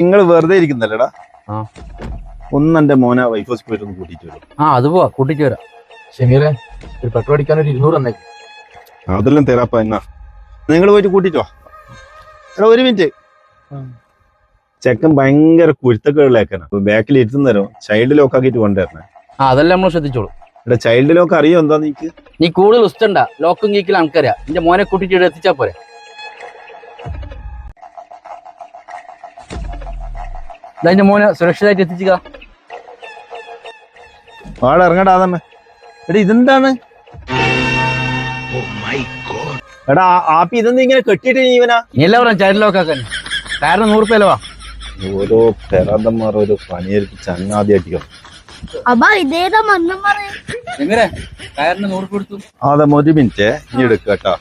നിങ്ങൾ വെറുതെ ഇരിക്കുന്നല്ലേടാ? ആ ഒന്ന് എന്റെ മോനെ വൈഫ് ഹൗസ് പോയിട്ട് ഒന്ന് കൂട്ടിട്ട് വരും. അത് പോവാ, കൂട്ടിട്ട് വരാം. ഷമീറെ, ഒരു പെട്രോൾ അടിക്കാൻ ഒരു 200 തന്നേക്ക്. അതെല്ലാം തരാപ്പ. എന്നാ നിങ്ങൾ പോയിട്ട് കൂട്ടിട്ടോ. എടാ ഒരു മിനിറ്റ്. ചെക്കൻ ഭയങ്കര കുരുത്തക്കേളിലേക്കാണ്. ബാക്കിൽ ഇരുത്തുന്നേരം ചൈൽഡ് ലോക്ക് ആക്കിയിട്ട് കൊണ്ടുവരണേ. അതെല്ലാം നമ്മൾ ശ്രദ്ധിച്ചോളൂ. എടാ ചൈൽഡ് ലോക്ക് അറിയോ എന്താ നീക്ക്? നീ കൂടുതൽ ഉസ്റ്റണ്ട, ലോക്കും കീക്കിൽ ആൾക്കാരാ. നിന്റെ മോനെ കൂട്ടിട്ട് ഇവിടെ എത്തിച്ചാ പോരെ. എന്റെ മോനെ സുരക്ഷിതമായിട്ട് എത്തിച്ചുക. ആടെ ഇറങ്ങടാതമ്മേ. എടാ ഇതെന്താണ്? എടാ ആപ്പി ഇതെന്താ ഇങ്ങനെ കെട്ടിയിട്ട് ജീവനാ? നീ എല്ലാവരും ചൈൽഡ് ലോക്ക് ആക്കാൻ കാരണം 100 രൂപ. ഓരോ പെരാന്തന്മാർ ഓരോ പണിയെടുപ്പിച്ച് അങ്ങാദ്യമായിട്ടിരിക്കണം. എങ്ങനെ കയറിന് 100 രൂപ കൊടുത്തു? അതെ, ഒരു മിനിറ്റ് ഇനി എടുക്കട്ടാ.